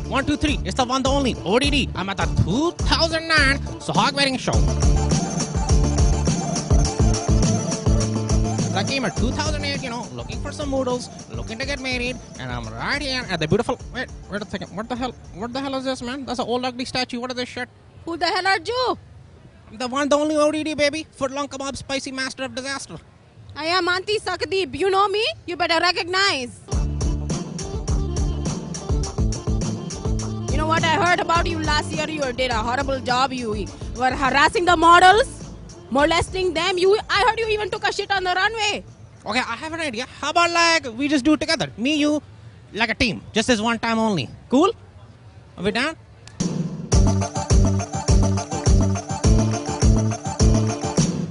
1, 2, 3. It's the one, the only ODD. I'm at the 2009 Sohag Wedding Show. I came at 2008, looking for some noodles, looking to get married, and I'm right here at the beautiful. Wait a second. What the hell is this, man? That's an old ugly statue. What is this shit? Who the hell are you? The one, the only ODD, baby. Footlong kebab, spicy master of disaster. I am Auntie Sakdeep. You know me? You better recognize. You know what I heard about you last year? You did a horrible job. You were harassing the models, molesting them. I heard you even took a shit on the runway. Okay, I have an idea. How about we just do it together? Me, you, like a team. Just this one time only. Cool? Are we down?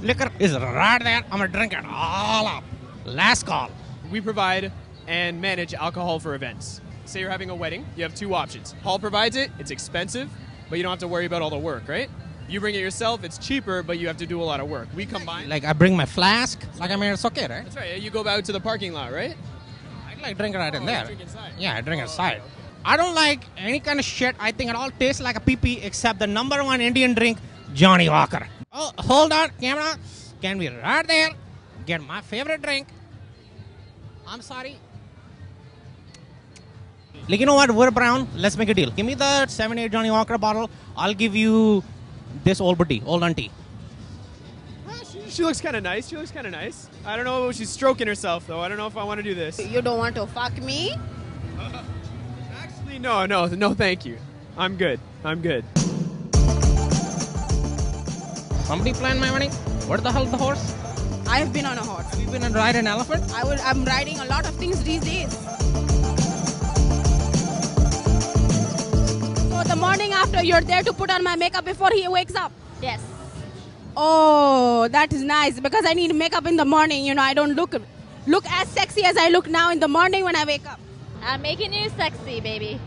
Liquor is right there. I'm gonna drink it all up. Last call. We provide and manage alcohol for events. Say you're having a wedding, you have two options. Hall provides it, it's expensive, but you don't have to worry about all the work, right? You bring it yourself, it's cheaper, but you have to do a lot of work. We combine. I bring my flask. It's okay, right? That's right. You go out to the parking lot, right? I drink it right in there. Drink inside. Yeah, I drink inside. Okay. I don't like any kind of shit. I think it all tastes like a pee-pee except the number one Indian drink, Johnny Walker. Oh, hold on, camera. Can we right there get my favorite drink? I'm sorry. You know what? We're brown. Let's make a deal. Give me the 7-8 Johnny Walker bottle. I'll give you this old auntie. She looks kind of nice. I don't know. She's stroking herself, though. I don't know if I want to do this. You don't want to fuck me? Actually, no, thank you. I'm good. Somebody planned my wedding? Where the hell is the horse? I have been on a horse. Have you been and ride an elephant? I'm riding a lot of things these days. So the morning after, you're there to put on my makeup before he wakes up? Yes. Oh, that is nice because I need makeup in the morning. I don't look as sexy as I look now in the morning when I wake up. I'm making you sexy, baby.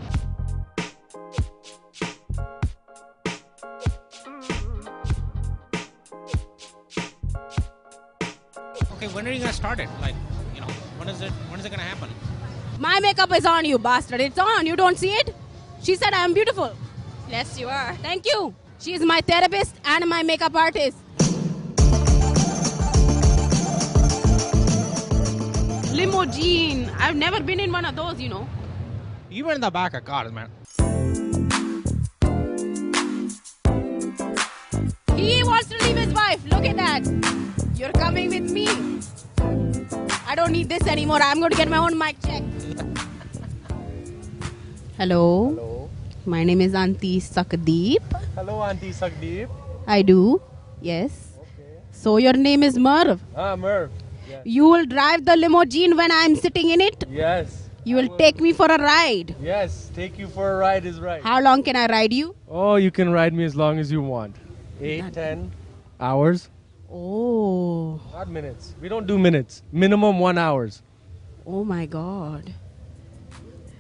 Okay, when are you gonna start it? When is it gonna happen? My makeup is on, you bastard. It's on. You don't see it? She said I am beautiful. Yes, you are. Thank you. She is my therapist and my makeup artist. Limousine. I've never been in one of those, You were in the back of cars, man. He wants to leave his wife. Look at that. You're coming with me. I don't need this anymore. I'm going to get my own mic check. Hello. My name is Auntie Sakdeep. Hello, Auntie Sakdeep. I do. Yes. Okay. So your name is Merv. Merv. Yes. You will drive the limousine when I'm sitting in it? Yes. You will take me for a ride? Yes, take you for a ride is right. How long can I ride you? Oh, you can ride me as long as you want. 8, 10 hours. Oh. Not minutes. We don't do minutes. Minimum 1 hour. Oh my God.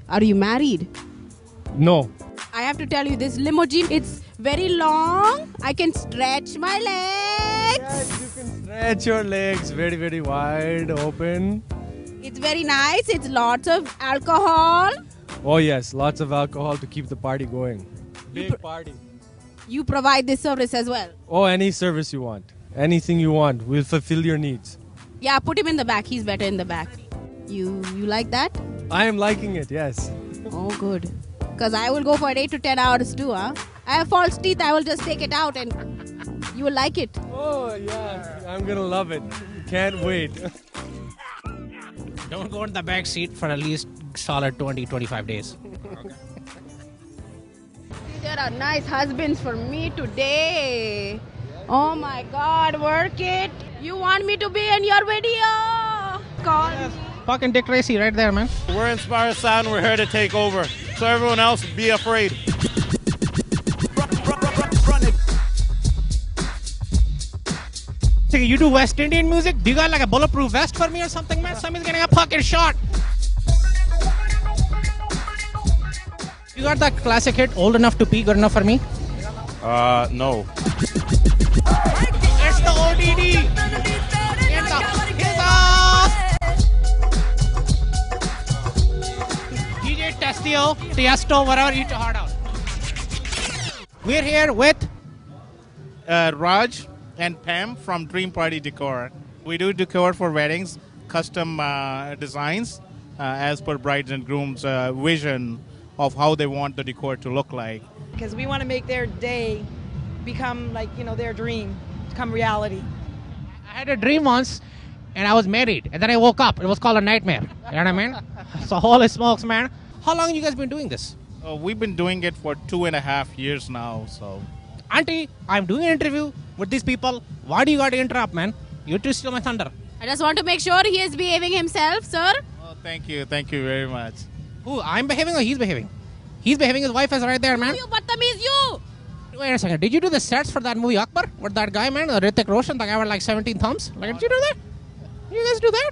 Are you married? No. I have to tell you, this limousine, it's very long. I can stretch my legs. Yes, you can stretch your legs very, very wide, open. It's very nice. It's lots of alcohol. Oh yes, lots of alcohol to keep the party going. Big party. You provide this service as well? Oh, any service you want. Anything you want. We'll fulfill your needs. Yeah, put him in the back. He's better in the back. You like that? I am liking it, yes. Oh, good. Because I will go for 8 to 10 hours too, huh? I have false teeth. I will just take it out and you will like it. Oh, yeah. I'm going to love it. Can't wait. Don't go in the back seat for at least solid 20-25 days. Okay. There are nice husbands for me today. Oh my God, work it. You want me to be in your video? Call me. Fucking Dick Tracy right there, man. We're Inspire Sound. We're here to take over. So everyone else, be afraid. So you do West Indian music? Do you got like a bulletproof vest for me or something, man? Somebody's getting a fucking shot. You got that classic hit, Old Enough to Pee, Good Enough for Me? No. It's the ODD. DJ Test Theo, Tiesto, whatever, eat your heart out. We're here with Raj and Pam from Dream Party Decor. We do decor for weddings, custom designs as per brides and grooms' vision of how they want the decor to look like. Because we want to make their day become like, their dream, become reality. I had a dream once, and I was married, and then I woke up. It was called a nightmare. You know what I mean? So holy smokes, man. How long you guys been doing this? We've been doing it for 2.5 years now, so... Auntie, I'm doing an interview with these people. Why do you got to interrupt, man? You two steal my thunder. I just want to make sure he is behaving himself, sir. Oh, thank you very much. Who, I'm behaving or he's behaving? He's behaving, his wife is right there, man. You badtameez, you! Wait a second, did you do the sets for that movie Akbar? With that guy, man, Hrithik Roshan, the guy with like 17 thumbs? Like, did you do that? You guys do that?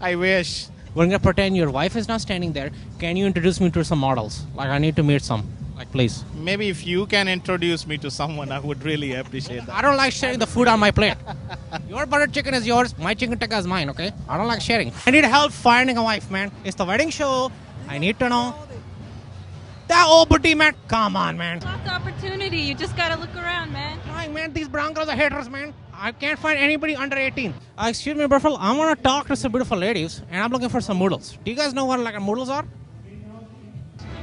I wish. We're gonna pretend your wife is not standing there. Can you introduce me to some models? Like, I need to meet some. Like, please. Maybe if you can introduce me to someone, I would really appreciate that. I don't like sharing the food on my plate. Your butter chicken is yours, my chicken tikka is mine, okay? I don't like sharing. I need help finding a wife, man. It's the wedding show. I need to know. That old booty, man. Come on, man. Lots of opportunity. You just gotta look around, man. Like, man, these brown girls are haters, man. I can't find anybody under 18. Excuse me, Buffalo. I want to talk to some beautiful ladies, and I'm looking for some models. Do you guys know what like models are?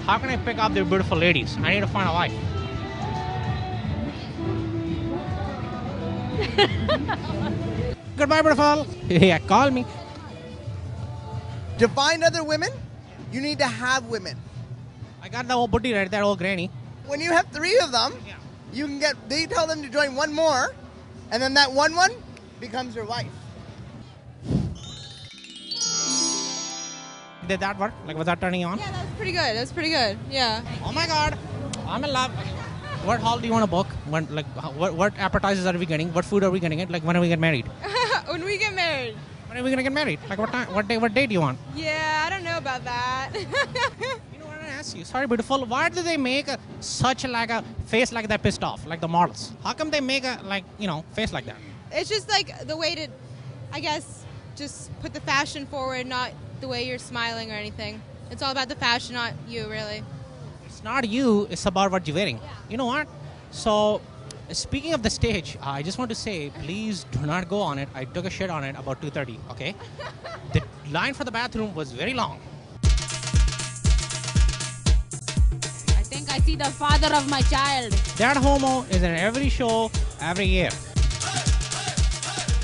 How can I pick up the beautiful ladies? I need to find a wife. Goodbye, beautiful. Yeah, call me. To find other women, you need to have women. I got the old booty right there, old granny. When you have 3 of them, you can they tell them to join one more, and then that one becomes your wife. Did that work? Like, was that turning you on? Yeah, that's pretty good. That's pretty good. Yeah. Oh my God, I'm in love. What hall do you want to book? When, like, what appetizers are we getting? What food are we getting? Like, when are we get married? When we get married. When are we gonna get married? Like, what time? What day? What day do you want? Yeah, I don't know about that. You know what I ask you? Sorry, beautiful. Why do they make such like a face like that pissed off, like the models? How come they make a face like that? It's just like the way to, I guess, just put the fashion forward, not the way you're smiling or anything. It's all about the fashion, not you, really. It's not you. It's about what you're wearing. Yeah. You know what? So, speaking of the stage, I just want to say, please do not go on it. I took a shit on it about 2:30. Okay. The line for the bathroom was very long. I think I see the father of my child. That homo is in every show, every year.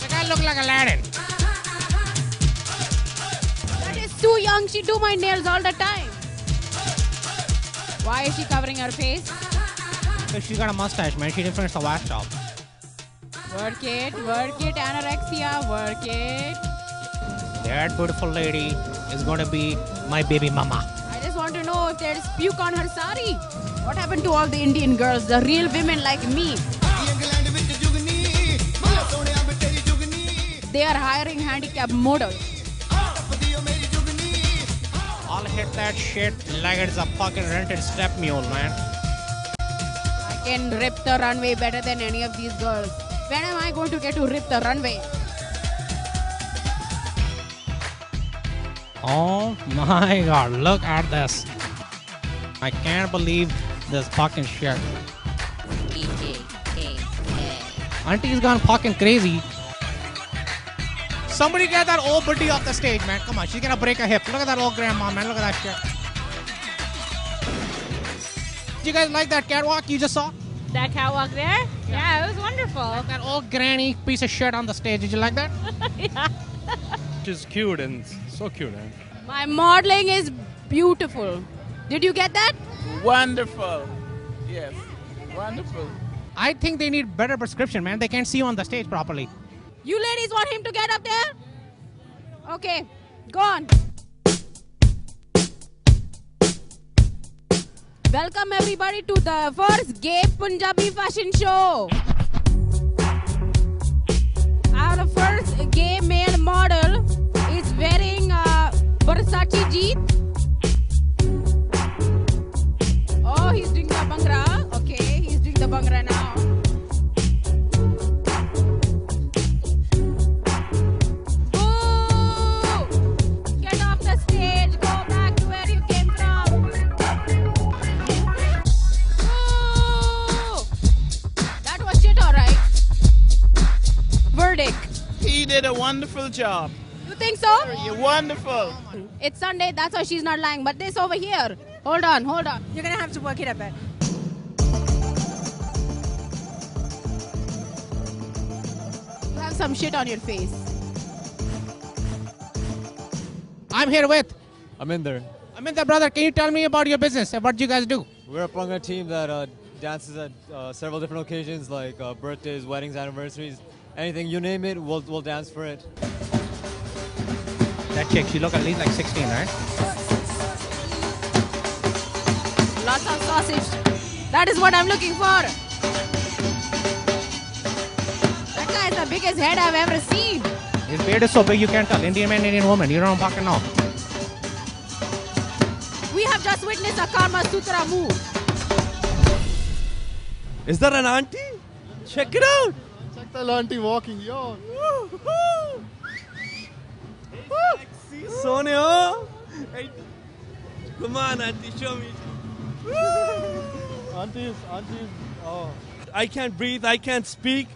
The guy look like Aladdin. That is too young. She do my nails all the time. Why is she covering her face? Because she's got a mustache, man. She didn't finish the wax job. Work it, anorexia, work it. That beautiful lady is going to be my baby mama. I just want to know if there is puke on her sari. What happened to all the Indian girls, the real women like me? They are hiring handicapped models. I'll hit that shit like it's a fucking rented step mule, man. I can rip the runway better than any of these girls. When am I going to get to rip the runway? Oh my God, look at this. I can't believe this fucking shit. Auntie's gone fucking crazy. Somebody get that old booty off the stage, man. Come on, she's gonna break a hip. Look at that old grandma, man. Look at that shit. Did you guys like that catwalk you just saw? That catwalk there? Yeah, it was wonderful. That old granny piece of shit on the stage. Did you like that? Yeah. She's cute and so cute. Eh? My modeling is beautiful. Did you get that? Wonderful. Yes, wonderful. I think they need better prescription, man. They can't see you on the stage properly. You ladies want him to get up there? Okay, go on. Welcome everybody to the first gay Punjabi fashion show. Our first gay male model is wearing Versace jeans. Oh, he's doing the bhangra. Okay, he's doing the bhangra now. Boo! Get off the stage. Go back to where wonderful job. You think so? You're wonderful. It's Sunday, that's why she's not lying. But this over here. Hold on, hold on. You're gonna have to work it a bit. You have some shit on your face. I'm here with. Aminder. Aminder, brother, can you tell me about your business and what you guys do? We're a Panga team that dances at several different occasions like birthdays, weddings, anniversaries, anything you name it, we'll dance for it. That chick, she look at least like 16, right? Lots of sausage. That is what I'm looking for. That guy is the biggest head I've ever seen. His beard is so big you can't tell. Indian man, Indian woman. You don't fucking know. We have just witnessed a Karma Sutra move. Is that an auntie? Check it out. Check the auntie walking, yo. Sexy Sonia. Hey, come on, auntie, show me. Aunties, oh. I can't breathe, I can't speak.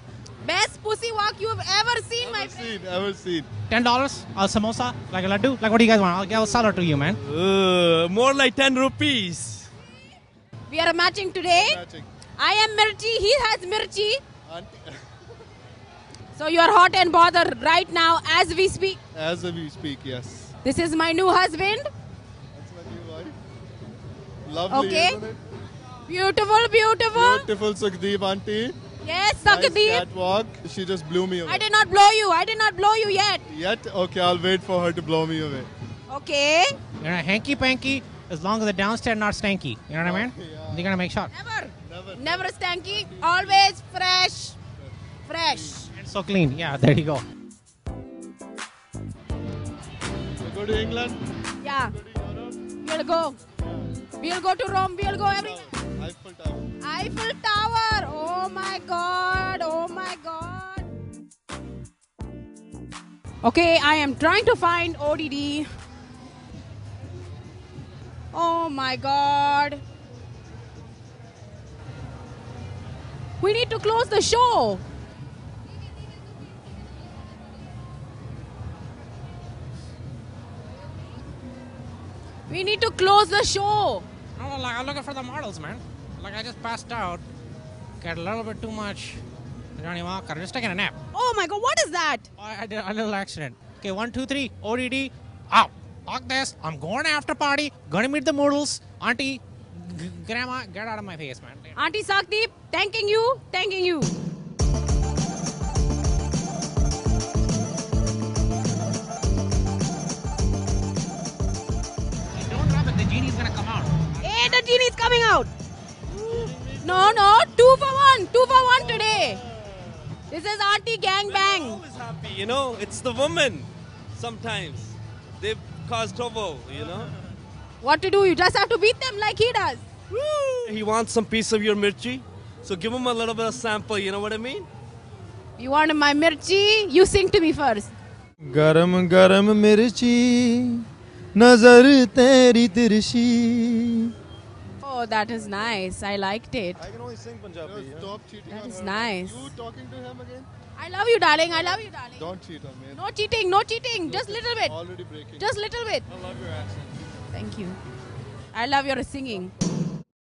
Best pussy walk you've ever seen, my friend. Ever seen. $10, a samosa, like a laddu. Like what do you guys want? I'll sell it to you, man. More like 10 rupees. We are matching today. I am Mirchi, he has Mirchi. So you are hot and bothered right now as we speak. As we speak, yes. This is my new husband. That's my new wife. Lovely, Okay. isn't it? Beautiful, beautiful. Beautiful Sukhdeep auntie. Yes, Nice Sukhdeep. catwalk. She just blew me away. I did not blow you. I did not blow you yet. Yet? Okay, I'll wait for her to blow me away. Okay. You're a hanky-panky as long as the downstairs not stanky. You know what I mean? You're going to make sure. Never stanky. Always fresh. Fresh. And so clean. Yeah, there you go. You go to England? Yeah. We'll go. We'll go to Rome. We'll go everywhere. Eiffel Tower. Eiffel Tower. Oh my God. Oh my God. Okay, I am trying to find ODD. Oh my God. We need to close the show. We need to close the show. No, like I'm looking for the models, man. Like I just passed out. Got a little bit too much Johnny Walker. Just taking a nap. Oh my God, what is that? I did a little accident. Okay, 1, 2, 3. ODD. Out. Fuck this. I'm going after party. Gonna meet the models. Auntie, grandma, get out of my face, man. Auntie Sakdeep, thanking you, thanking you. Don't drop it. The genie's gonna come out. Hey, the genie's coming out. No, 2 for 1. 2 for 1 today. This is Auntie Gang Bang. Always happy, you know. It's the women. Sometimes they cause trouble, you know. What to do? You just have to beat them like he does. He wants some piece of your mirchi, so give him a little bit of sample. You know what I mean? You want my mirchi? You sing to me first. Garam garam mirchi, nazar teri tirshi. Oh, that is nice. I liked it. I can only sing Punjabi. Stop cheating That on is her. nice. You talking to him again? I love you, darling. I love you, darling. Don't cheat on me. No cheating, no cheating. Just little bit. Already breaking. Just little bit. I love your accent. Thank you. I love your singing.